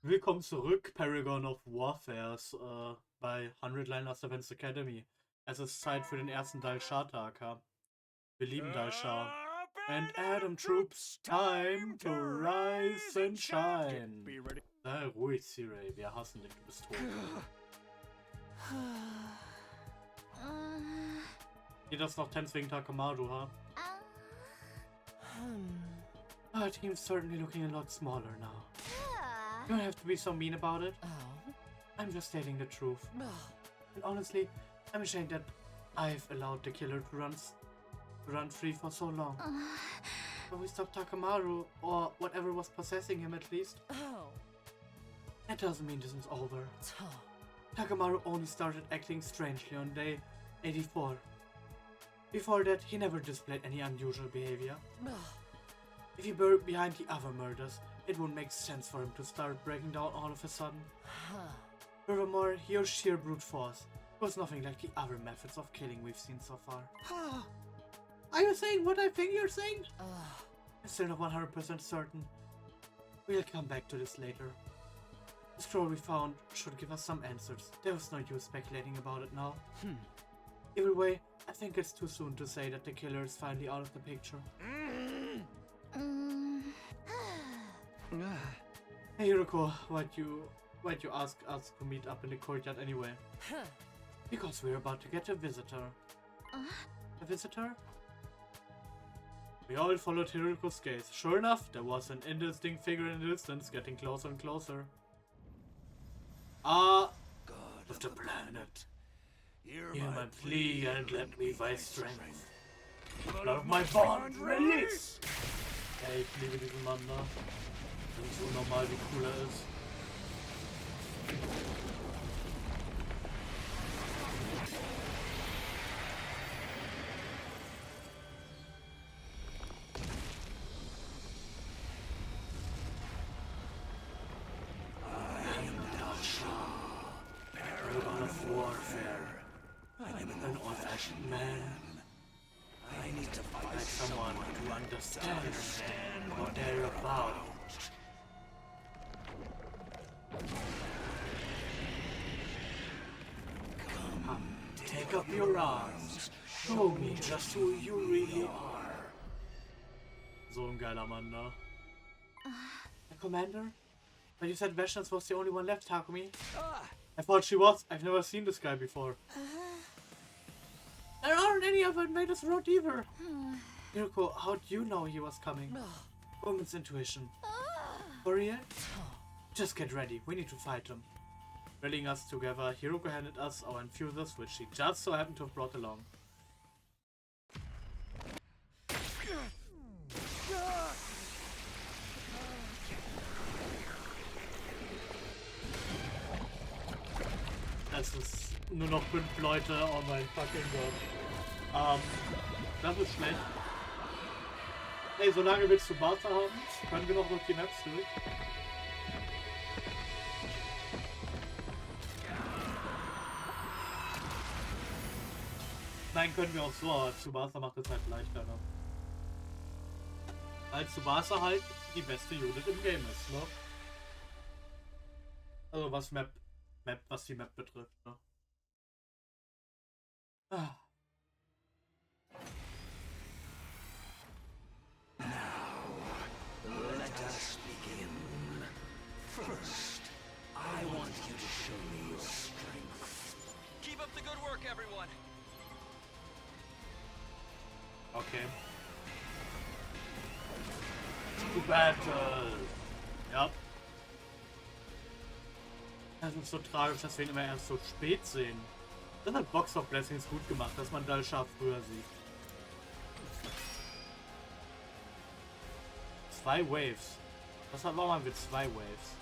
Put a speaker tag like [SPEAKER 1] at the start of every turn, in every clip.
[SPEAKER 1] Willkommen zurück, Paragon of Warfares, bei 100 Liners Defense Academy. Es ist Zeit für den ersten Dahl'xia-Tag. Wir lieben Dahl'xia. And Adam Troops, time to rise and shine. Sei ruhig, Siray, wir hassen dich, du bist tot. Geht das noch tense wegen Takamaru, ha? Our team's certainly looking a lot smaller now. You don't have to be so mean about it. I'm just stating the truth. And honestly, I'm ashamed that I've allowed the killer to run free for so long. But we stopped Takamaru, or whatever was possessing him at least. That doesn't mean this is over. Takamaru only started acting strangely on day 84. Before that, he never displayed any unusual behavior. If he were behind the other murders, it would make sense for him to start breaking down all of a sudden. Furthermore, your sheer brute force was nothing like the other methods of killing we've seen so far. Are you saying what I think you're saying? I'm still not 100% certain. We'll come back to this later. The scroll we found should give us some answers. There was no use speculating about it now. Either way, I think it's too soon to say that the killer is finally out of the picture. Hey Hiroko, why'd you ask us to meet up in the courtyard anyway? Because we're about to get a visitor. A visitor? We all followed Hiroko's gaze. Sure enough, there was an indistinct figure in the distance, getting closer and closer. God of the planet, hear my plea and lend me thy strength. Blood of my bond, release! Ey, ich liebe diesen Mann da. Das ist unnormal, wie cool er ist. I am Dahl'xia, Paragon of Warfare. I'm an old-fashioned man. I need to find someone to understand what they're about. Come, take up your arms. Show me just who you really are. So ein geiler Mann da. Commander? But you said Vashans was the only one left, Takumi. I thought she was. I've never seen this guy before. There aren't any other invaders around either. Hiroko, how do you know he was coming? Woman's intuition. For real? Just get ready, we need to fight him. Rallying us together, Hiroko handed us our infusers, which she just so happened to have brought along. Das ist nur noch 5 Leute, oh mein fucking Gott. Das ist schlecht. Hey, solange wir Tsubasa haben, können wir noch durch die Maps durch. Nein, können wir auch so, aber Tsubasa macht es halt leichter, ne? Weil Tsubasa halt die beste Unit im Game ist, ne? Also was die Map betrifft, ne?
[SPEAKER 2] Let us begin. First, I want you to show me your strength.
[SPEAKER 3] Keep up the good work, everyone.
[SPEAKER 1] Okay. To battle. Ja. Das ist so tragisch, dass wir ihn immer erst so spät sehen. Das hat Box of Blessings gut gemacht, dass man Dahl'xia früher sieht. 2 Waves. Warum haben wir 2 Waves?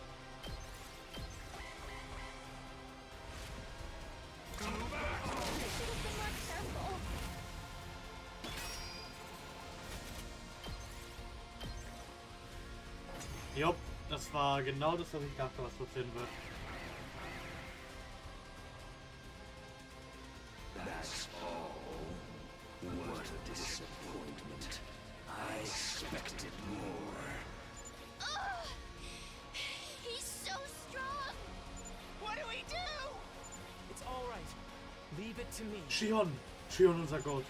[SPEAKER 1] Jupp, das war genau das, was ich dachte, was passieren wird.
[SPEAKER 2] That's all. What a disappointment. I expected more.
[SPEAKER 4] He's so to me.
[SPEAKER 1] Shion, unser Gott.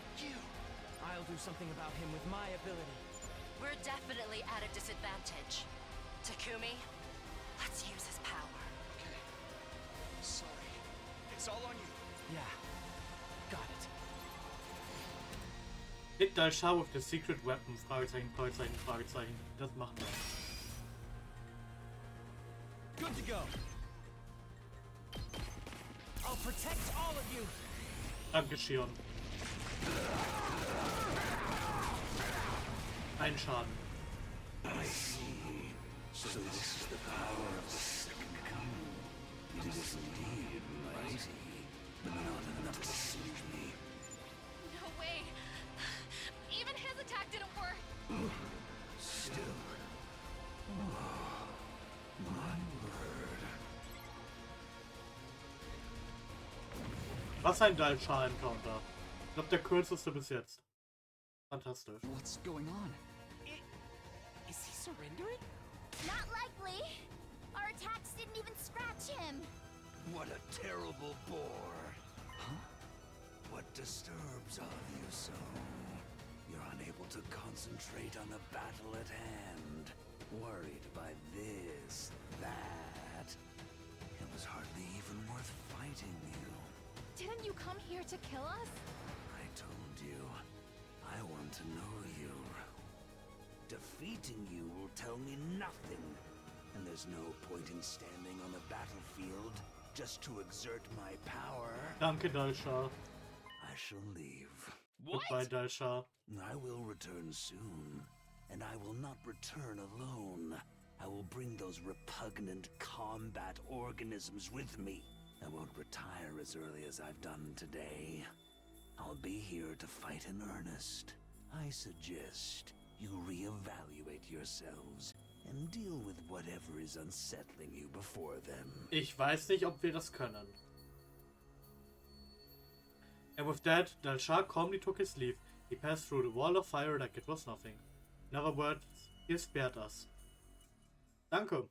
[SPEAKER 4] I'll do something about him with my ability.
[SPEAKER 5] We're definitely at a disadvantage. Takumi, let's use his power.
[SPEAKER 3] Okay. Sorry. It's all on you.
[SPEAKER 4] Yeah, got it.
[SPEAKER 1] Hit Dahl'xia with the secret weapon, Fragezeichen, Fragezeichen, Fragezeichen. Das machen wir.
[SPEAKER 4] Good to go. I'll protect all of you.
[SPEAKER 1] Danke, Shion. Ein Schaden.
[SPEAKER 2] I see. So this is the power of the second coming. It is indeed mighty, but not enough to sink me.
[SPEAKER 5] No way. Even his attack didn't work.
[SPEAKER 2] Still. Oh, my word.
[SPEAKER 1] Was ein Dahl'xia-Encounter. Ich glaube, der kürzeste bis jetzt. Fantastisch.
[SPEAKER 3] What's going on?
[SPEAKER 4] Is he surrendering?
[SPEAKER 6] Not likely. Our attacks didn't even scratch him.
[SPEAKER 2] What a terrible bore. Huh? What disturbs all of you so? You're unable to concentrate on the battle at hand. Worried by this, that. It was hardly even worth fighting you.
[SPEAKER 6] Didn't you come here to kill us?
[SPEAKER 2] I told you. I want to know you. Defeating you will tell me nothing. And there's no point in standing on the battlefield just to exert my power.
[SPEAKER 1] Danke, Dahl'xia.
[SPEAKER 2] I shall leave.
[SPEAKER 1] Goodbye, Dahl'xia.
[SPEAKER 2] I will return soon. And I will not return alone. I will bring those repugnant combat organisms with me. I won't retire as early as I've done today. I'll be here to fight in earnest. I suggest you reevaluate yourselves and deal with whatever is unsettling you before them.
[SPEAKER 1] Ich weiß nicht, ob wir das können. And with that, Dahl'xia calmly took his leave. He passed through the wall of fire like it was nothing. In other words, he spared us. Danke.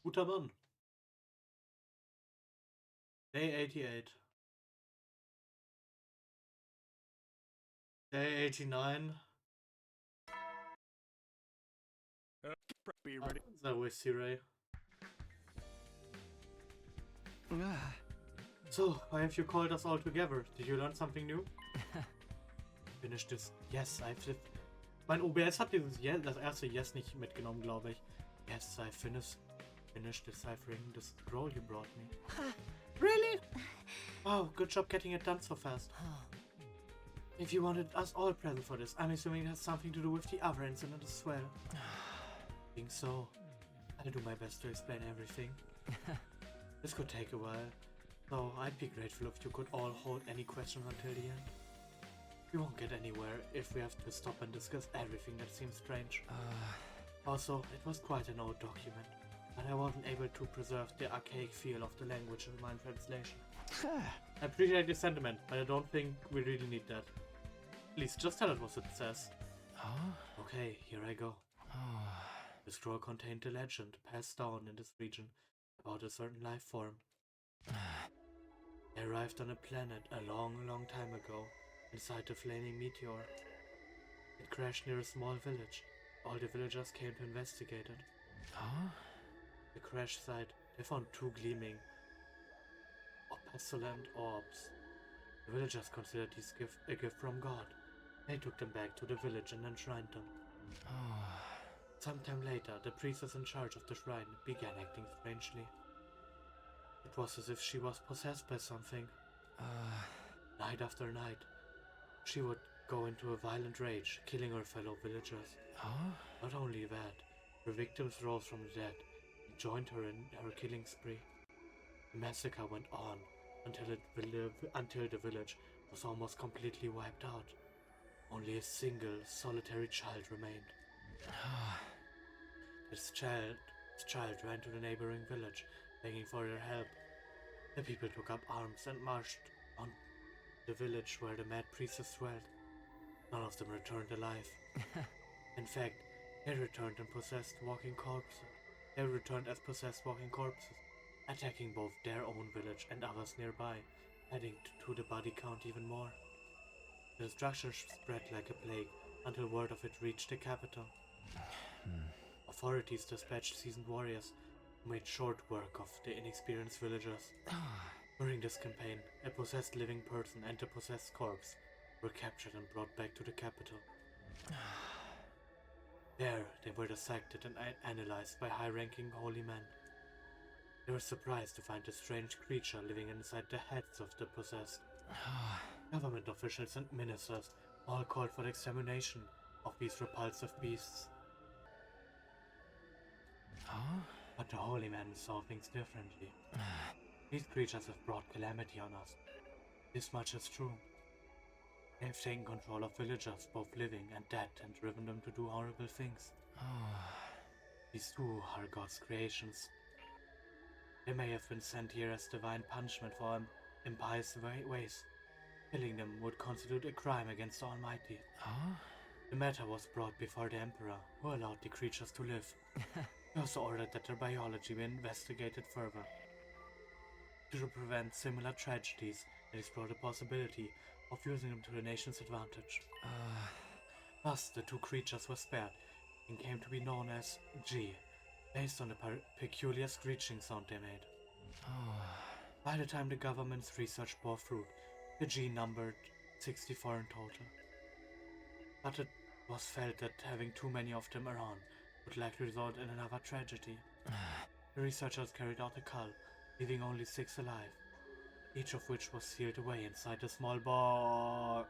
[SPEAKER 1] Guter Mann. Day 88. Day 89.
[SPEAKER 3] Be ready.
[SPEAKER 1] That was Ray. So, why have you called us all together? Did you learn something new? Finish this. Yes, I've lived. Mein OBS hat dieses yes, das erste Yes nicht mitgenommen, glaube ich. Yes, I finished deciphering the scroll you brought me. Really? Wow, good job getting it done so fast. If you wanted us all present for this, I'm assuming it has something to do with the other incident as well. Think so. I'll do my best to explain everything. This could take a while, so I'd be grateful if you could all hold any questions until the end. We won't get anywhere if we have to stop and discuss everything that seems strange. Also, it was quite an old document, and I wasn't able to preserve the archaic feel of the language in my translation. I appreciate the sentiment, but I don't think we really need that. Please, just tell us what it says. Okay, here I go. The scroll contained a legend passed down in this region about a certain life form. They arrived on a planet a long, long time ago, inside a flaming meteor. It crashed near a small village. All the villagers came to investigate it. The crash site, they found two gleaming, pestilent orbs. The villagers considered these a gift from God. They took them back to the village and enshrined them. Sometime later, the priestess in charge of the shrine began acting strangely. It was as if she was possessed by something. Night after night, she would go into a violent rage, killing her fellow villagers. Not only that, her victims rose from the dead and joined her in her killing spree. The massacre went on until the village was almost completely wiped out. Only a single, solitary child remained. This child ran to the neighboring village, begging for their help. The people took up arms and marched on the village where the mad priestess dwelt. None of them returned alive. In fact, they returned as possessed walking corpses, attacking both their own village and others nearby, adding to the body count even more. The destruction spread like a plague until word of it reached the capital. Authorities dispatched seasoned warriors who made short work of the inexperienced villagers. During this campaign, a possessed living person and a possessed corpse were captured and brought back to the capital. There, they were dissected and analyzed by high-ranking holy men. They were surprised to find a strange creature living inside the heads of the possessed. Government officials and ministers all called for the extermination of these repulsive beasts. But the holy men saw things differently. These creatures have brought calamity on us. This much is true. They have taken control of villagers, both living and dead, and driven them to do horrible things. These too are God's creations. They may have been sent here as divine punishment for impious ways. Killing them would constitute a crime against the Almighty. The matter was brought before the Emperor, who allowed the creatures to live. He also ordered that their biology be investigated further. To prevent similar tragedies, and explore the possibility of using them to the nation's advantage. Thus, the two creatures were spared and came to be known as G, based on the peculiar screeching sound they made. By the time the government's research bore fruit, the G numbered 64 in total. But it was felt that having too many of them around would likely result in another tragedy. The researchers carried out a cull, leaving only 6 alive, each of which was sealed away inside a small box.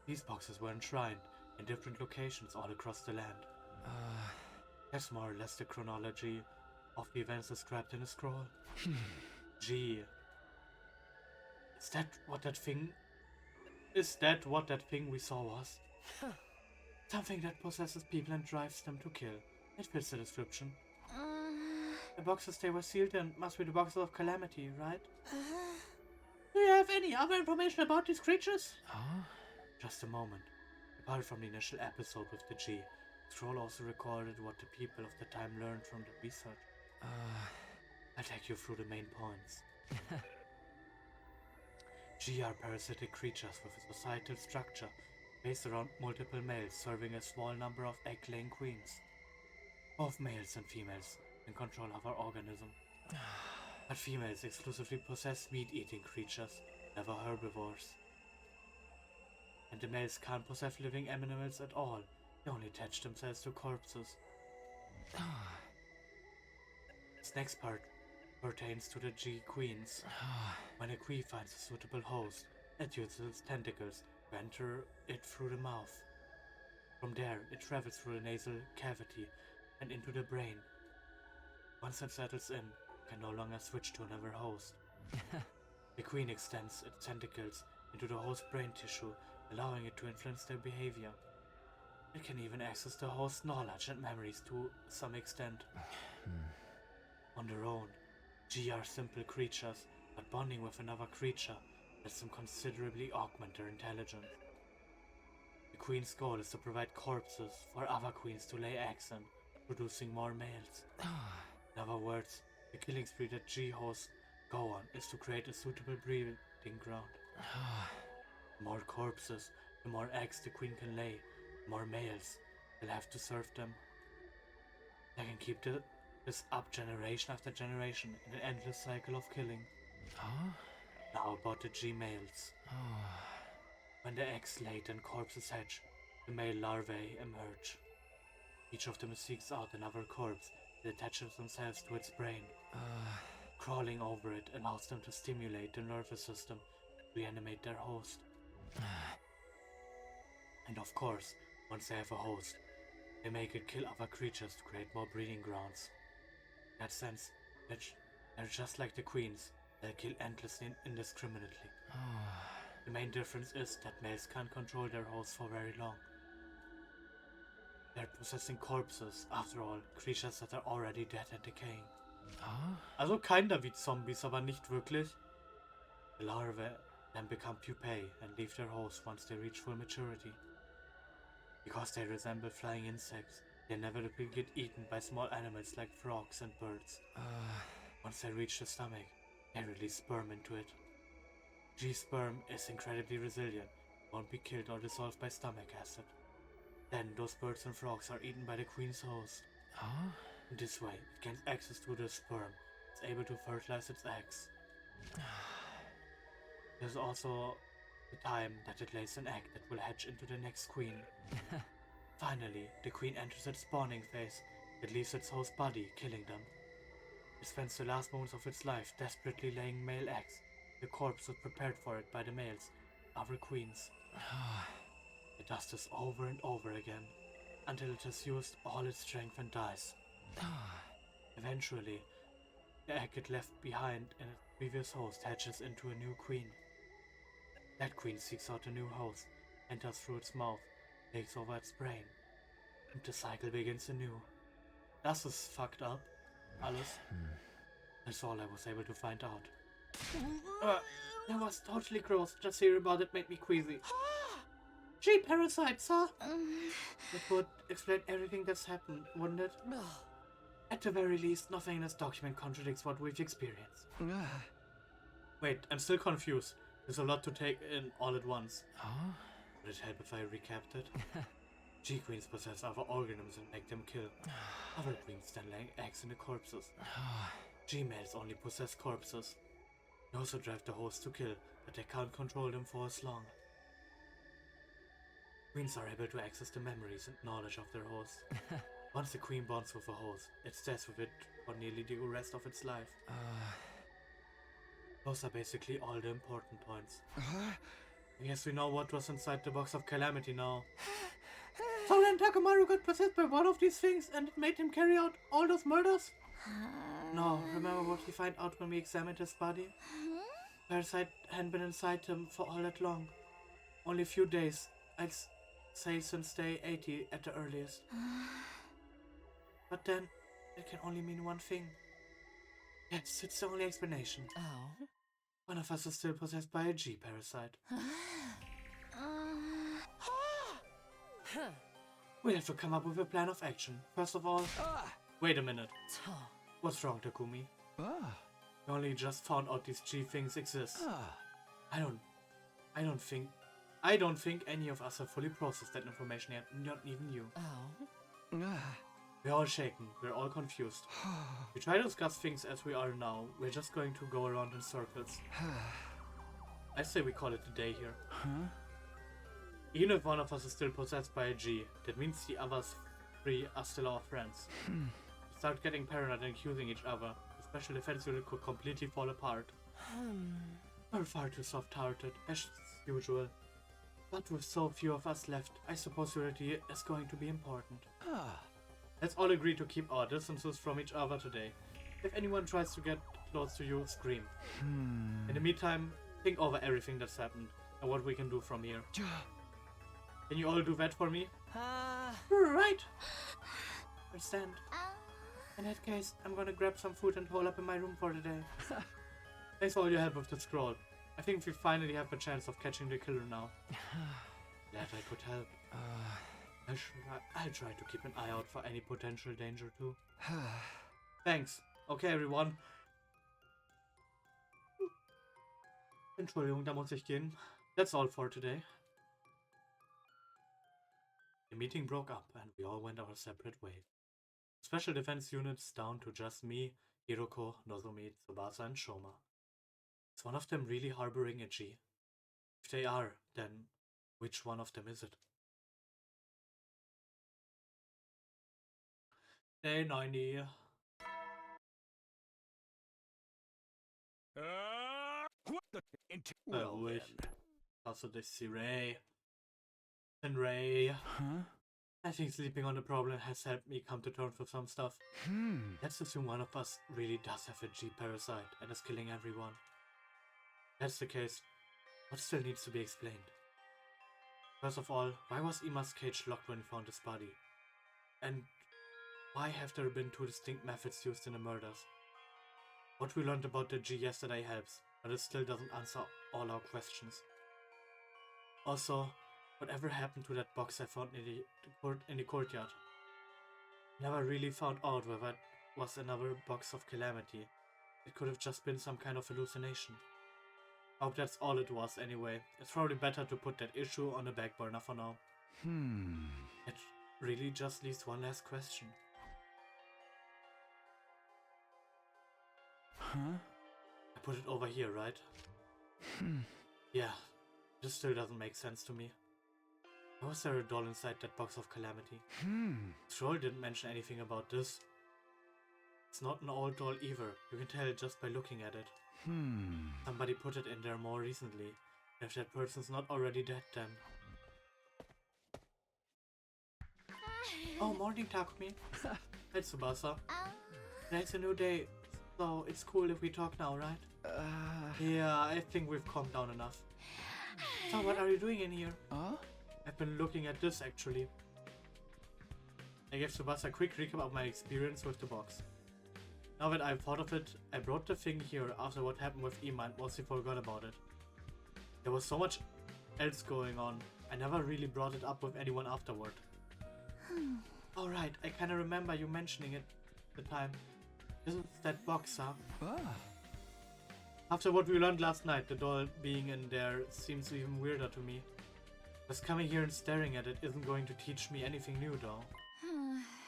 [SPEAKER 1] These boxes were enshrined in different locations all across the land. That's more or less the chronology of the events described in the scroll. Gee. Is that what that thing we saw was? Something that possesses people and drives them to kill. It fits the description. The boxes they were sealed in must be the boxes of calamity, right? Do you have any other information about these creatures? Just a moment. Apart from the initial episode with the G, Scroll also recorded what the people of the time learned from the research. I'll take you through the main points. G are parasitic creatures with a societal structure based around multiple males serving a small number of egg-laying queens. Both males and females can control our organism. But females exclusively possess meat-eating creatures, never herbivores. And the males can't possess living animals at all, they only attach themselves to corpses. This next part pertains to the G queens. When a queen finds a suitable host, it uses its tentacles to enter it through the mouth. From there, it travels through the nasal cavity and into the brain. Once it settles in, it can no longer switch to another host. The queen extends its tentacles into the host's brain tissue, allowing it to influence their behavior. It can even access the host's knowledge and memories to some extent. On their own, G are simple creatures, but bonding with another creature lets them considerably augment their intelligence. The queen's goal is to provide corpses for other queens to lay eggs in, producing more males. In other words, the killing spree that G hosts go on is to create a suitable breeding ground. The more corpses, the more eggs the queen can lay, the more males will have to serve them. They can keep this up generation after generation in an endless cycle of killing. Now about the G males. When the eggs laid and corpses hatch, the male larvae emerge. Each of them seeks out another corpse that attaches themselves to its brain. Crawling over it allows them to stimulate the nervous system to reanimate their host. And of course, once they have a host, they make it kill other creatures to create more breeding grounds. In that sense, they're just like the queens. They'll kill endlessly and indiscriminately. The main difference is that males can't control their hosts for very long. They're possessing corpses, after all, creatures that are already dead and decaying. Also kinder wie Zombies, aber nicht wirklich. The larvae then become pupae and leave their host once they reach full maturity. Because they resemble flying insects, they inevitably get eaten by small animals like frogs and birds. Once they reach the stomach, they release sperm into it. G sperm is incredibly resilient, won't be killed or dissolved by stomach acid. Then those birds and frogs are eaten by the queen's host.
[SPEAKER 4] Huh?
[SPEAKER 1] In this way, it gains access to the sperm. It's able to fertilize its eggs. There's also the time that it lays an egg that will hatch into the next queen. Finally, the queen enters its spawning phase. It leaves its host body, killing them. It spends the last moments of its life desperately laying male eggs. The corpse was prepared for it by the males, other queens. It does this over and over again, until it has used all its strength and dies. Eventually, the egg it left behind in its previous host hatches into a new queen. That queen seeks out a new host, enters through its mouth, takes over its brain, and the cycle begins anew. Das ist fucked up, alles. That's all I was able to find out. That was totally gross. Just hearing about it made me queasy. Gee, parasites, huh? It would explain everything that's happened, wouldn't it? At the very least, nothing in this document contradicts what we've experienced. Wait, I'm still confused. There's a lot to take in all at once. Would it help if I recapped it? G-queens possess other organisms and make them kill. Other queens then lay eggs in the corpses. G-males only possess corpses. They also drive the host to kill, but they can't control them for as long. Queens are able to access the memories and knowledge of their host. Once the queen bonds with a host, it stays with it for nearly the rest of its life. Those are basically all the important points. I guess we know what was inside the box of calamity now. So then Takamaru got possessed by one of these things and it made him carry out all those murders? No, remember what we found out when we examined his body? Parasite hadn't been inside him for all that long. Only a few days. I'd say since day 80 at the earliest. But then, it can only mean one thing. Yes, it's the only explanation. One of us is still possessed by a G parasite. We have to come up with a plan of action. First of all... Wait a minute. What's wrong, Takumi? We only just found out these G things exist. I don't think any of us have fully processed that information yet, not even you. We're all shaken, we're all confused. We try to discuss things as we are now, we're just going to go around in circles. I say we call it a day here. Even if one of us is still possessed by a G, that means the others three are still our friends. We start getting paranoid and accusing each other. The special defense unit could completely fall apart. We're far too soft-hearted, as usual. But with so few of us left, I suppose unity is going to be important. Let's all agree to keep our distances from each other today. If anyone tries to get close to you, scream. In the meantime, think over everything that's happened and what we can do from here. Can you all do that for me? Right! Understand. In that case, I'm gonna grab some food and hole up in my room for the day. Thanks for all your help with the scroll. I think we finally have a chance of catching the killer now. Glad I could help. I'll try to keep an eye out for any potential danger too. Thanks. Okay, everyone. Entschuldigung, da muss ich gehen. That's all for today. The meeting broke up and we all went our separate ways. Special defense units down to just me, Hiroko, Nozomi, Tsubasa and Shoma. Is one of them really harboring a G? If they are, then which one of them is it? Day 90. Ruhig. Also this Ray. And Ray. I think sleeping on the problem has helped me come to terms with some stuff. Let's assume one of us really does have a G parasite and is killing everyone. If that's the case, what still needs to be explained? First of all, why was Ima's cage locked when we found his body? And why have there been two distinct methods used in the murders? What we learned about the G yesterday helps, but it still doesn't answer all our questions. Also, whatever happened to that box I found in the courtyard? Never really found out whether it was another box of calamity, It could have just been some kind of hallucination. I hope that's all it was anyway. It's probably better to put that issue on the back burner for now. It really just leaves one last question.
[SPEAKER 7] Huh?
[SPEAKER 1] I put it over here, right? Yeah, this still doesn't make sense to me. Why was there a doll inside that box of calamity? Troll didn't mention anything about this. It's not an old doll either. You can tell it just by looking at it. Somebody put it in there more recently. If that person's not already dead, then. Oh, morning, Takumi. Hey, Tsubasa. It's a new day, so it's cool if we talk now, right? Yeah, I think we've calmed down enough. So, what are you doing in here? I've been looking at this, actually. I gave Tsubasa a quick recap of my experience with the box. Now that I've thought of it, I brought the thing here after what happened with Ima and mostly forgot about it. There was so much else going on, I never really brought it up with anyone afterward. Alright, I kinda remember you mentioning it at the time. Isn't that box, huh? After what we learned last night, the doll being in there seems even weirder to me. Just coming here and staring at it isn't going to teach me anything new, though.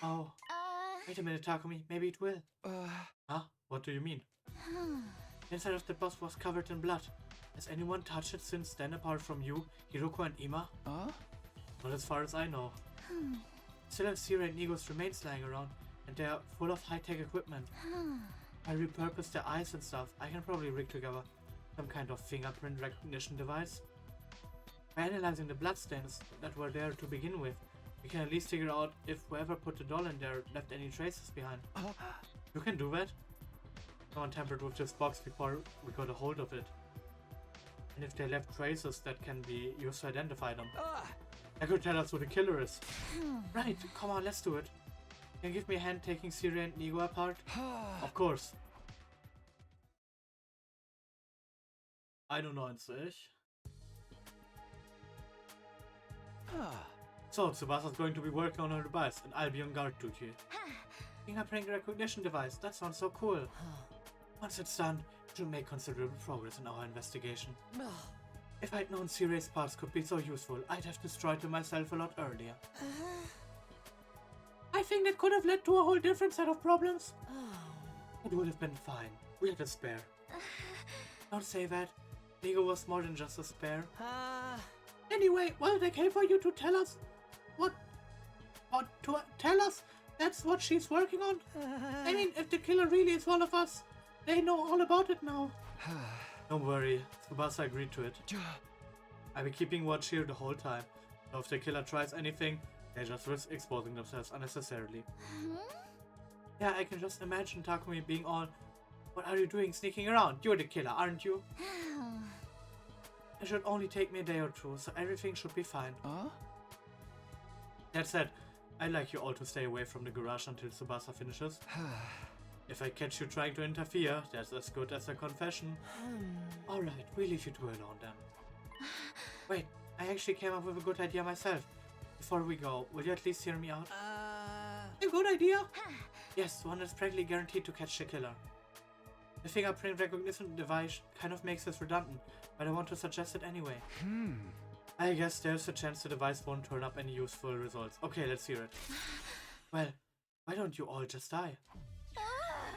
[SPEAKER 1] Oh. Wait a minute, Takumi. Maybe it will. Huh? What do you mean? The inside of the box was covered in blood. Has anyone touched it since then apart from you, Hiroko and Ima? Not as far as I know. Still have Siri and Nigo's remains lying around, and they are full of high-tech equipment. I repurposed their eyes and stuff. I can probably rig together some kind of fingerprint recognition device. By analyzing the bloodstains that were there to begin with, we can at least figure out if whoever put the doll in there left any traces behind. You can do that? Someone tampered with this box before we got a hold of it. And if they left traces that can be used to identify them. That could tell us who the killer is. Right, come on, let's do it. Can you give me a hand taking Siri and Nigo apart? Of course. 91. So, Tsubasa's going to be working on her device, and I'll be on guard duty. Fingerprint recognition device, that sounds so cool. Once it's done, it will make considerable progress in our investigation. If I'd known Siri's parts could be so useful, I'd have destroyed them myself a lot earlier. I think that could have led to a whole different set of problems. It would have been fine. We had a spare. Don't say that. Nigo was more than just a spare. Anyway, will it okay for you to tell us to tell us that's what she's working on? I mean, if the killer really is one of us, they know all about it now. Don't worry, Tsubasa agreed to it. I'll be keeping watch here the whole time, so if the killer tries anything, they just risk exposing themselves unnecessarily. Yeah, I can just imagine Takumi being all, what are you doing sneaking around? You're the killer, aren't you? It should only take me a day or two, so everything should be fine. That said, I'd like you all to stay away from the garage until Tsubasa finishes. If I catch you trying to interfere, that's as good as a confession. Alright, we'll leave you two alone then. Wait, I actually came up with a good idea myself. Before we go, will you at least hear me out? A good idea? Yes, one that's practically guaranteed to catch the killer. The fingerprint recognition device kind of makes this redundant, but I want to suggest it anyway. I guess there's a chance the device won't turn up any useful results. Okay, let's hear it. Well, why don't you all just die?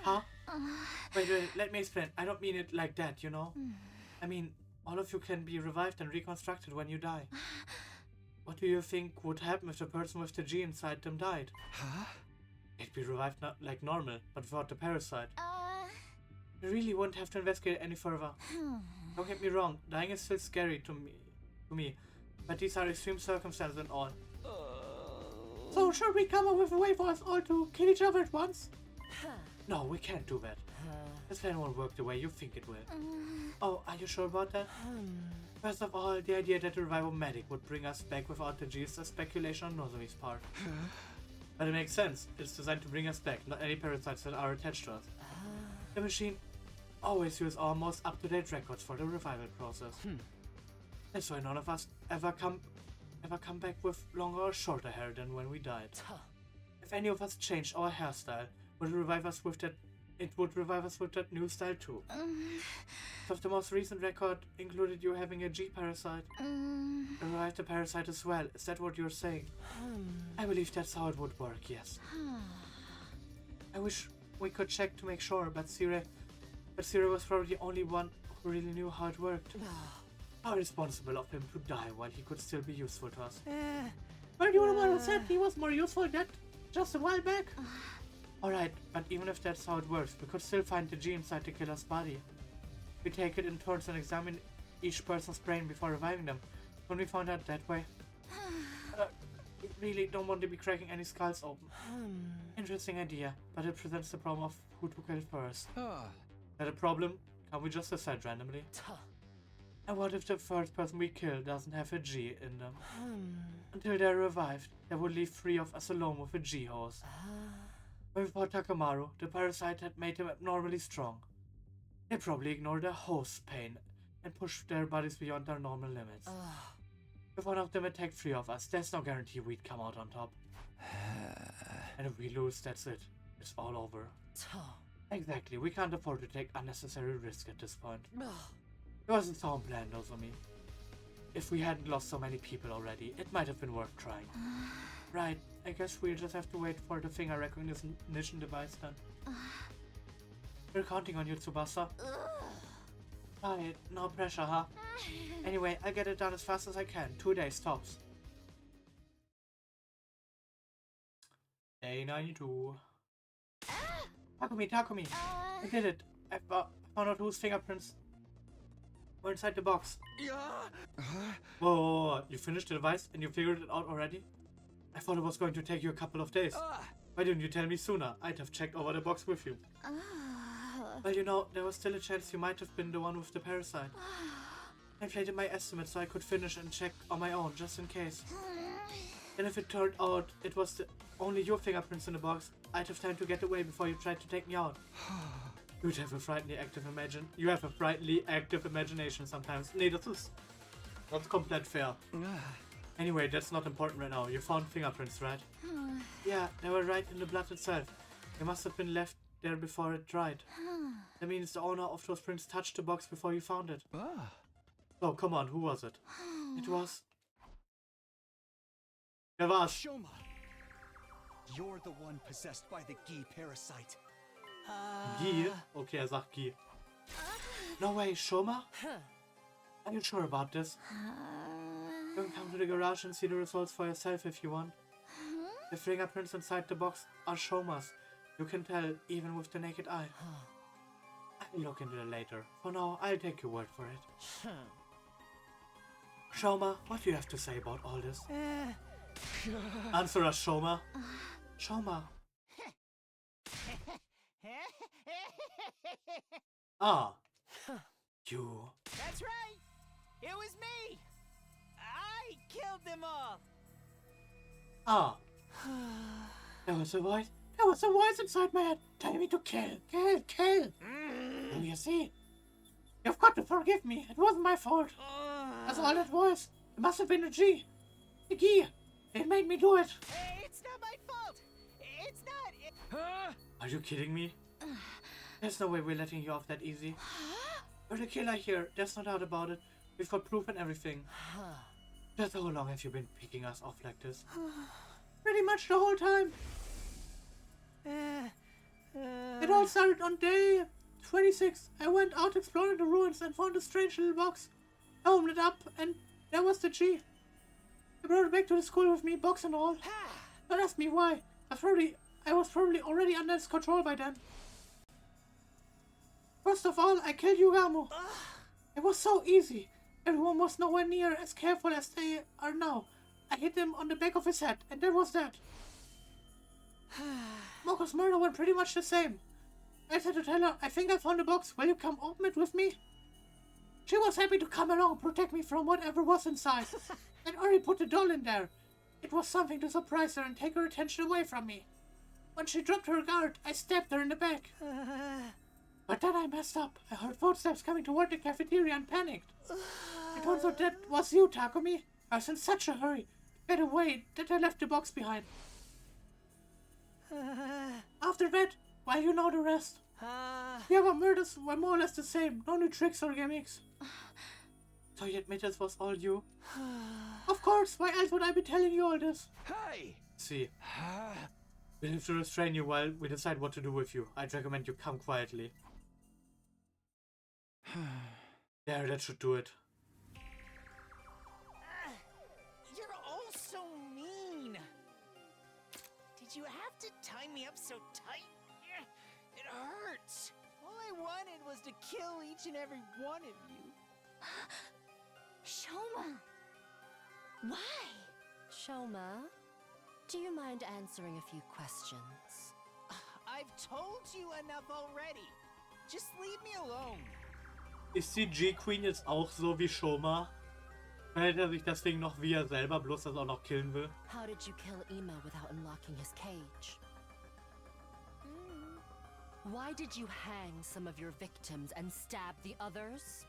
[SPEAKER 1] Huh? Wait, let me explain. I don't mean it like that, you know? I mean, all of you can be revived and reconstructed when you die. What do you think would happen if the person with the G inside them died? They'd be revived not like normal, but without the parasite. We really won't have to investigate any further. Don't get me wrong, dying is still scary to me, but these are extreme circumstances and all. So should we come up with a way for us all to kill each other at once? No, we can't do that. This plan won't work the way you think it will. Oh, are you sure about that? First of all, the idea that the revival medic would bring us back without the G is a speculation on Nozomi's part. But it makes sense. It's designed to bring us back, not any parasites that are attached to us. The machine always uses our most up-to-date records for the revival process. That's why none of us ever come back with longer or shorter hair than when we died. If any of us changed our hairstyle, would it revive us with that it would revive us with that new style too. So the most recent record included you having a G parasite. Revive the parasite as well. Is that what you're saying? I believe that's how it would work, yes. I wish we could check to make sure, but Sire was probably the only one who really knew how it worked. How irresponsible of him to die while he could still be useful to us. Well, you were the one who said he was more useful than just a while back. Alright, but even if that's how it works, we could still find the G inside the killer's body. We take it in turns and examine each person's brain before reviving them. When we found out that way. We really don't want to be cracking any skulls open. Interesting idea, but it presents the problem of who to kill first. Is that a problem? Can we just decide randomly? And what if the first person we kill doesn't have a G in them? Until they're revived, they would leave 3 of us alone with a G host. When we fought Takamaru, the parasite had made him abnormally strong. They probably ignored their host's pain and pushed their bodies beyond their normal limits. If one of them attacked 3 of us, there's no guarantee we'd come out on top. And if we lose, that's it. It's all over. Exactly, we can't afford to take unnecessary risk at this point. It wasn't so planned, though, for me. If we hadn't lost so many people already, it might have been worth trying. Right, I guess we'll just have to wait for the finger recognition device then. We're counting on you, Tsubasa. Right, no pressure, huh? Anyway, I'll get it done as fast as I can. 2 days tops. Day 92. Takumi! I did it! I found out whose fingerprints were inside the box. Whoa, you finished the device and you figured it out already? I thought it was going to take you a couple of days. Why didn't you tell me sooner? I'd have checked over the box with you. Well, you know, there was still a chance you might have been the one with the parasite. I inflated my estimate so I could finish and check on my own, just in case. And if it turned out it was only your fingerprints in the box, I'd have time to get away before you tried to take me out. You have a frighteningly active imagination sometimes. Nee, das ist not komplett fair. Anyway, that's not important right now. You found fingerprints, right? Yeah, they were right in the blood itself. They must have been left there before it dried. That means the owner of those prints touched the box before you found it. Oh, come on, who was it? It was... Wer war's?
[SPEAKER 3] Shoma, you're the one possessed by the Gi parasite.
[SPEAKER 1] Gi? Okay, sagt Gi. No way, Shoma? Are you sure about this? You can come to the garage and see the results for yourself if you want. The fingerprints inside the box are Shoma's. You can tell even with the naked eye. I'll look into it later. For now, I'll take your word for it. Shoma, what do you have to say about all this? Answer us, Shoma. Shoma. Ah. You.
[SPEAKER 4] That's right! It was me! I killed them all!
[SPEAKER 1] Ah. There was a voice. There was a voice inside my head telling me to kill. Do you see? You've got to forgive me. It wasn't my fault. That's all it was. It must have been a G. A G. It made me do it.
[SPEAKER 4] It's not my fault! It's not...
[SPEAKER 1] Are you kidding me? There's no way we're letting you off that easy. You're the killer here. There's no doubt about it. We've got proof and everything. Just how long have you been picking us off like this? Pretty much the whole time. It all started on day 26. I went out exploring the ruins and found a strange little box. I opened it up and there was the G. I brought it back to the school with me, box and all. Don't ask me why. I was probably already under its control by then. First of all, I killed Yugamo. It was so easy. Everyone was nowhere near as careful as they are now. I hit him on the back of his head, and that was that. Moko's murder went pretty much the same. I said to tell her, I think I found a box. Will you come open it with me? She was happy to come along and protect me from whatever was inside. I'd already put the doll in there. It was something to surprise her and take her attention away from me. When she dropped her guard, I stabbed her in the back. But then I messed up. I heard footsteps coming toward the cafeteria and panicked. It turns out that was you, Takumi. I was in such a hurry to get away that I left the box behind. After that, well, you know the rest. Yeah, but murders were more or less the same. No new tricks or gimmicks. So you admit this was all you? Of course, why else would I be telling you all this?
[SPEAKER 2] Hey!
[SPEAKER 1] See, we'll have to restrain you while we decide what to do with you. I'd recommend you come quietly. There, that should do it.
[SPEAKER 4] You're all so mean. Did you have to tie me up so tight? It hurts. All I wanted was to kill each and every one of you.
[SPEAKER 6] Shoma! Why?
[SPEAKER 5] Shoma, do you mind answering a few questions?
[SPEAKER 4] I've told you enough already. Just leave me alone.
[SPEAKER 1] Ist die G-Queen jetzt auch so wie Shoma? Verhält sich deswegen noch wie selber, bloß dass er auch noch killen will?
[SPEAKER 5] How did you kill Ima without unlocking his cage? Why did you hang some of your victims and stab the others?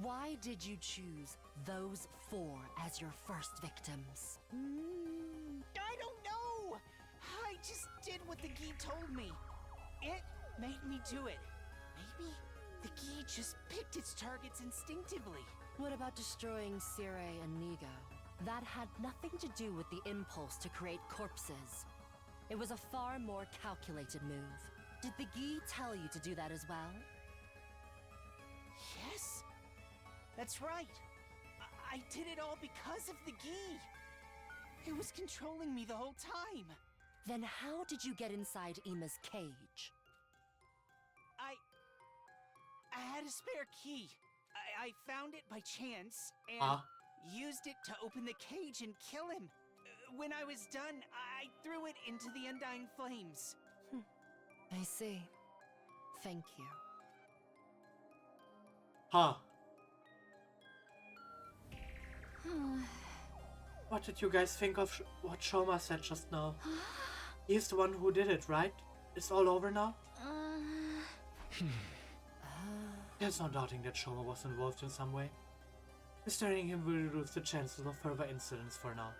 [SPEAKER 5] Why did you choose those 4 as your first victims?
[SPEAKER 4] I don't know. I just did what the Gi told me. It made me do it. Maybe the Gi just picked its targets instinctively.
[SPEAKER 5] What about destroying Sire and Nigo? That had nothing to do with the impulse to create corpses. It was a far more calculated move. Did the Gi tell you to do that as well?
[SPEAKER 4] Yes, that's right. I did it all because of the Gi. It was controlling me the whole time.
[SPEAKER 5] Then how did you get inside Ima's cage?
[SPEAKER 4] I had a spare key. I found it by chance and used it to open the cage and kill him. When I was done, I threw it into the undying flames.
[SPEAKER 5] I see. Thank you.
[SPEAKER 1] Huh. What did you guys think of what Shoma said just now? He's the one who did it, right? It's all over now? There's no doubting that Shoma was involved in some way. Restraining him will reduce the chances of further incidents for now.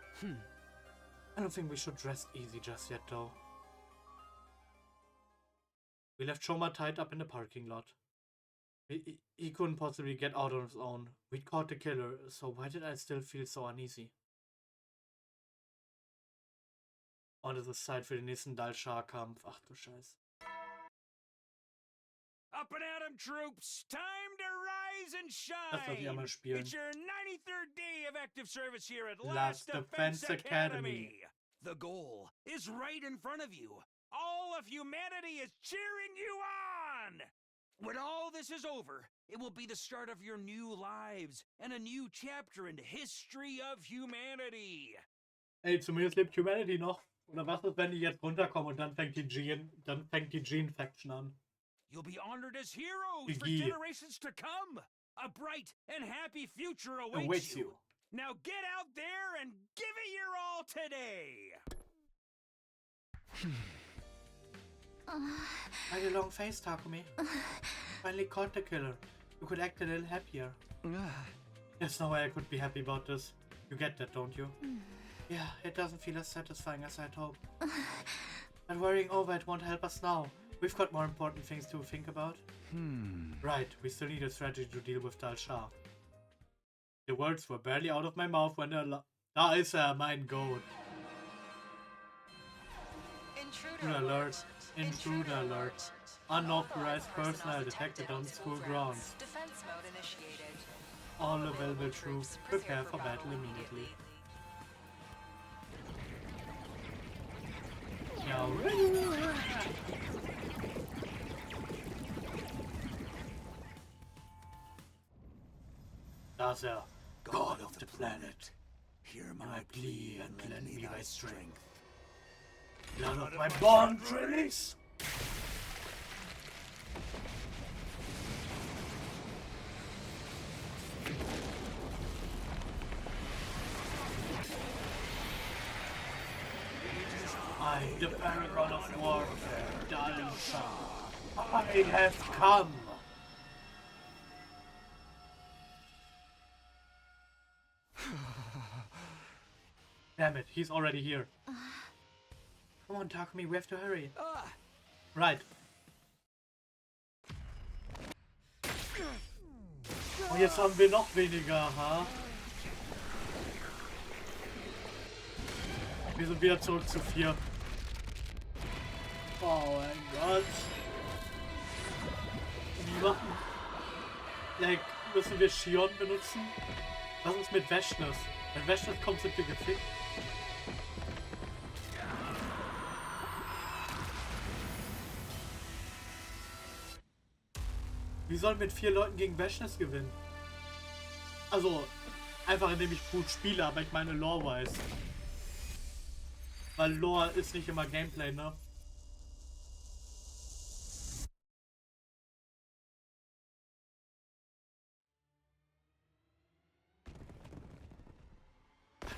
[SPEAKER 1] I don't think we should rest easy just yet, though. We left Shoma tied up in the parking lot. He couldn't possibly get out on his own. We'd caught the killer, so why did I still feel so uneasy? Und es ist Zeit für den nächsten Dahl'xia-Kampf. Ach du Scheiße.
[SPEAKER 2] Up and at 'em, troops! Time to rise and
[SPEAKER 1] Das darf ich einmal
[SPEAKER 2] shine!
[SPEAKER 1] spielen.
[SPEAKER 2] It's your 93rd day of active service here at
[SPEAKER 1] Last Defense Academy.
[SPEAKER 2] The goal is right in front of you. All of humanity is cheering you on! When all this is over, it will be the start of your new lives and a new chapter in the history of humanity.
[SPEAKER 1] Ey, zumindest lebt Humanity noch. Oder was ist, wenn die jetzt runterkommen und dann fängt die Gene-Faction an?
[SPEAKER 2] You'll be honored as heroes for
[SPEAKER 1] Gee.
[SPEAKER 2] generations to come. A bright and happy future awaits you. Now get out there and give it your all today.
[SPEAKER 1] Why the long face, Takumi? Finally caught the killer. You could act a little happier. There's no way I could be happy about this. You get that, don't you? Yeah, it doesn't feel as satisfying as I'd hoped. But worrying over it won't help us now. We've got more important things to think about. Right, we still need a strategy to deal with Dahl'xia. The words were barely out of my mouth when da ist er, mein Gott. Intruder alert. Intruder alert. Unauthorized personnel detected on school grounds.
[SPEAKER 5] Defense mode initiated.
[SPEAKER 1] All available troops prepare for battle immediately. Dahl'xia, God of the planet,
[SPEAKER 2] Hear
[SPEAKER 1] my plea and lend me thy strength. Blood of my bond release! I, the paragon of warfare, Dahl'xia, I have come! Damn it, he's already here. Come on, Takumi, we have to hurry. Right. Und jetzt haben wir noch weniger, ha? Wir sind wieder zurück zu 4. Oh mein Gott. Wie machen? Like, müssen wir Shion benutzen? Was ist mit Wäschnis? Wenn Wäschnis kommt, sind wir gefickt. Wie soll mit 4 Leuten gegen Wäschnis gewinnen? Also, einfach indem ich gut spiele, aber ich meine Lore-wise. Weil Lore ist nicht immer Gameplay, ne?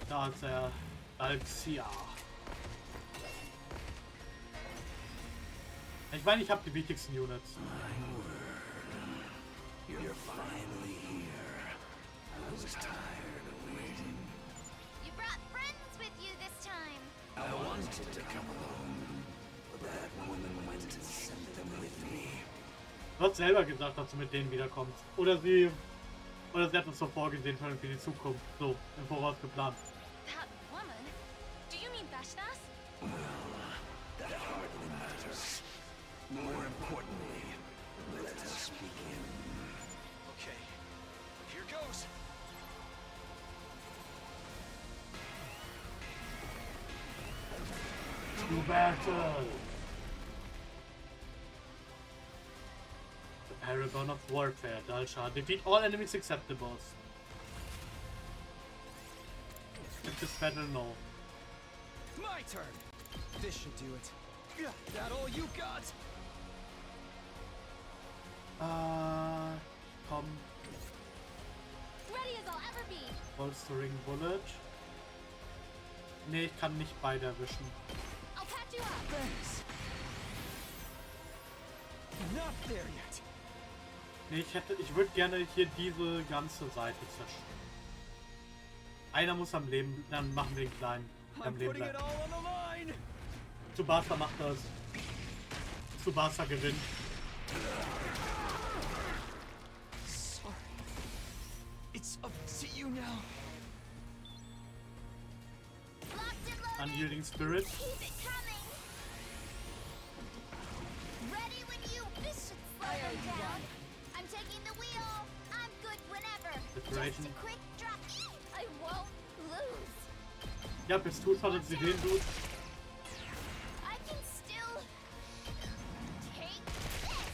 [SPEAKER 1] Da ist der Dahl'xia. Ich meine, ich habe die wichtigsten Units.
[SPEAKER 2] You're finally here. I was tired of waiting.
[SPEAKER 6] You brought friends with you this time.
[SPEAKER 2] I wanted to come alone, but that woman went and sent them with me.
[SPEAKER 1] Du hast selber gesagt, dass du mit denen wiederkommst. Oder sie hat es so vorgesehen schon für die Zukunft. So, im Voraus geplant.
[SPEAKER 6] That woman? Do you mean Vashnas?
[SPEAKER 2] That hardly matters. More importantly, let us begin.
[SPEAKER 3] Okay, here goes.
[SPEAKER 1] To battle! The Paragon of Warfare, Dahl'xia. Defeat all enemies except the boss. Is this battle? No.
[SPEAKER 3] My turn. This should do it. That all you got?
[SPEAKER 1] Komm.
[SPEAKER 6] Ready as I'll ever be.
[SPEAKER 1] Bolstering Bullet. Nee, ich kann nicht beide erwischen.
[SPEAKER 6] I'll patch you up.
[SPEAKER 3] Thanks. Not there yet.
[SPEAKER 1] Nee, ich würde gerne hier diese ganze Seite zerstören. Einer muss am Leben, dann machen wir den kleinen am
[SPEAKER 3] I'm
[SPEAKER 1] Leben
[SPEAKER 3] putting it
[SPEAKER 1] bleiben.
[SPEAKER 3] all on the line.
[SPEAKER 1] Tsubasa macht das. Tsubasa gewinnt.
[SPEAKER 3] Sorry. It's up to you now.
[SPEAKER 6] Locked and loaded.
[SPEAKER 1] Unyielding Spirit.
[SPEAKER 6] Keep it coming. Ready when you. This should slow them down. I'm taking the wheel. I'm good whenever.
[SPEAKER 1] Separation.
[SPEAKER 6] Just a quick drop. I won't lose.
[SPEAKER 1] Ja, bist du schon, dass sie den tut?
[SPEAKER 6] I can still take this.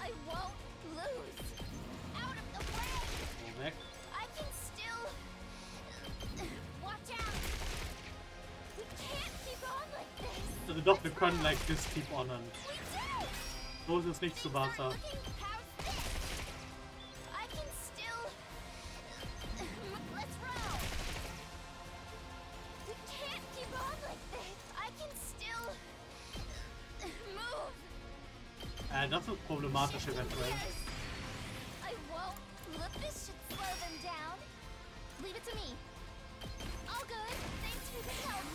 [SPEAKER 6] I won't lose. Out of the way.
[SPEAKER 1] So, weg.
[SPEAKER 6] I can still watch out. We can't keep on like this.
[SPEAKER 1] Also doch, wir können like this keep honoren.
[SPEAKER 6] We do.
[SPEAKER 1] So ist es nicht, Tsubasa.
[SPEAKER 6] Looking how's this? I can still. Let's roll. We can't keep on like this. I can still move.
[SPEAKER 1] Das ist problematisch eventuell.
[SPEAKER 6] I won't look. This should slow them down. Leave it to me. All good. Thanks for the help.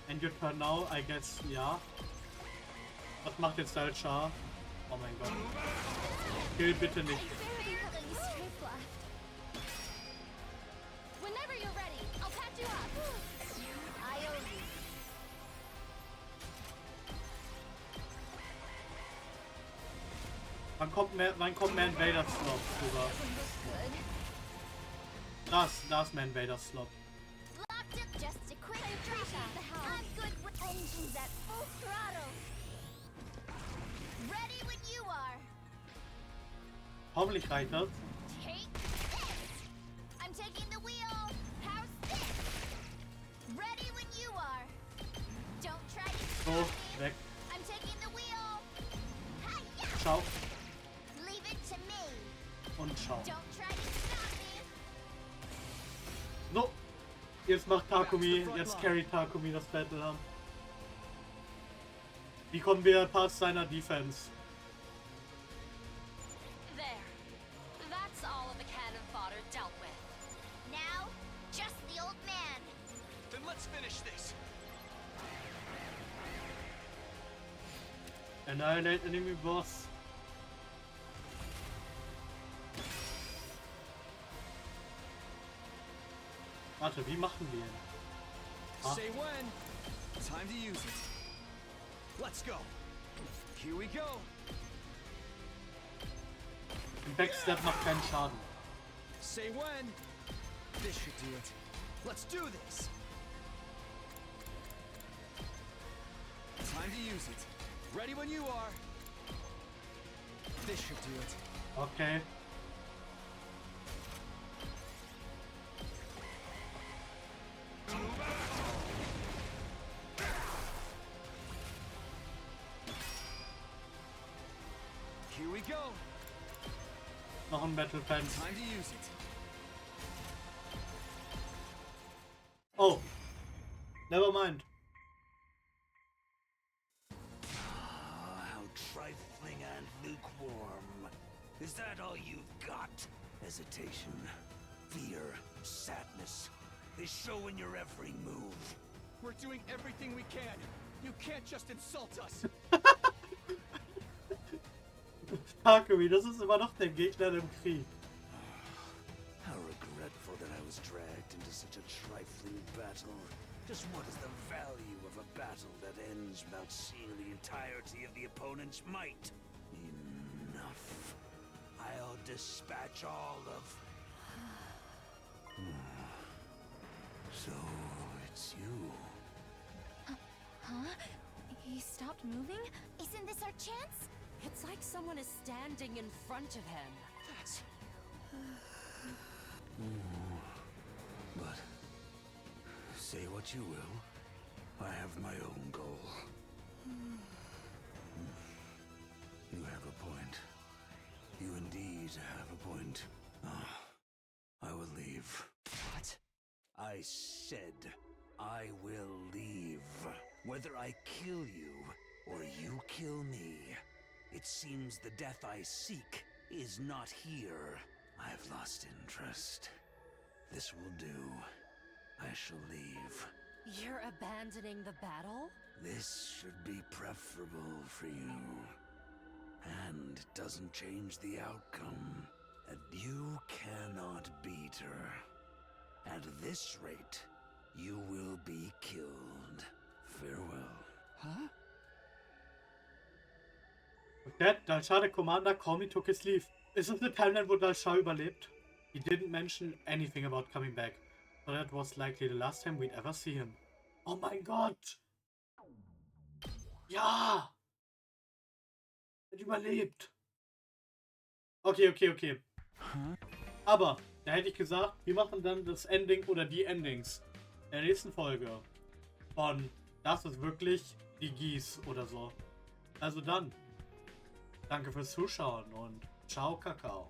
[SPEAKER 1] And your turn now, I guess, ja. Was macht jetzt Dahl'xia? Oh mein Gott. Kill bitte nicht.
[SPEAKER 6] Very early straight left. Whenever you're ready, I'll patch you up. I owe you.
[SPEAKER 1] Wann kommt Man Vader Slot rüber?
[SPEAKER 6] Good.
[SPEAKER 1] Das Man Vader Slot.
[SPEAKER 6] Locked it. Just a quick drop. I'm good with engines at full throttle. Ready when you are.
[SPEAKER 1] Hoffentlich reicht das.
[SPEAKER 6] Take this. I'm taking the wheel. How's this? Ready when you are. Don't try to
[SPEAKER 1] So,
[SPEAKER 6] stop me.
[SPEAKER 1] weg.
[SPEAKER 6] I'm taking the wheel. Hi-ya!
[SPEAKER 1] Ciao.
[SPEAKER 6] Leave it to me.
[SPEAKER 1] Und ciao.
[SPEAKER 6] Don't try to stop me.
[SPEAKER 1] So. Jetzt macht Takumi, jetzt carry Takumi das Battle haben. Wie kommen wir past seiner Defense?
[SPEAKER 5] There. That's all of the cannon fodder dealt with.
[SPEAKER 6] Now, just the old man.
[SPEAKER 3] Then let's finish this.
[SPEAKER 1] Annihilate enemy boss. Warte, wie machen wir ihn? Ah.
[SPEAKER 3] Say when. Time to use it. Let's go. Here we go.
[SPEAKER 1] Ein Backstep macht keinen Schaden.
[SPEAKER 3] Say when. This should do it. Let's do this. Time to use it. Ready when you are. This should do it.
[SPEAKER 1] Okay.
[SPEAKER 3] Here we go.
[SPEAKER 1] Noch ein Battle Pen.
[SPEAKER 3] Time to use it.
[SPEAKER 1] Oh. Never mind.
[SPEAKER 2] How trifling and lukewarm. Is that all you've got? Hesitation, fear, sadness. They show in your every move.
[SPEAKER 3] We're doing everything we can. You can't just insult us.
[SPEAKER 1] Takumi, das ist immer noch der Gegner im Krieg.
[SPEAKER 2] How regretful that I was dragged into such a trifling battle. Just what is the value of a battle that ends without seeing the entirety of the opponent's might? Enough. I'll dispatch all of... So, it's you.
[SPEAKER 6] Huh? He stopped moving? Isn't this our chance?
[SPEAKER 5] It's like someone is standing in front of him.
[SPEAKER 3] That's...
[SPEAKER 2] But say what you will, I have my own goal. You have a point. You indeed have a point. I will leave.
[SPEAKER 3] What?
[SPEAKER 2] I said I will leave. Whether I kill you or you kill me, it seems the death I seek is not here. I have lost interest. This will do. I shall leave.
[SPEAKER 5] You're abandoning the battle?
[SPEAKER 2] This should be preferable for you. And it doesn't change the outcome. And you cannot beat her. At this rate, you will be killed. Farewell.
[SPEAKER 3] Huh?
[SPEAKER 1] With that, Dahl'xia, the commander, calmly took his leave. Is this the timeline wo Dahl'xia überlebt? He didn't mention anything about coming back, so that was likely the last time we'd ever see him. Oh mein Gott! Ja! Er hat überlebt! Okay. Aber, da hätte ich gesagt, wir machen dann das Ending oder die Endings in der nächsten Folge von Das ist wirklich die Gieß oder so. Also dann, danke fürs Zuschauen und ciao Kakao.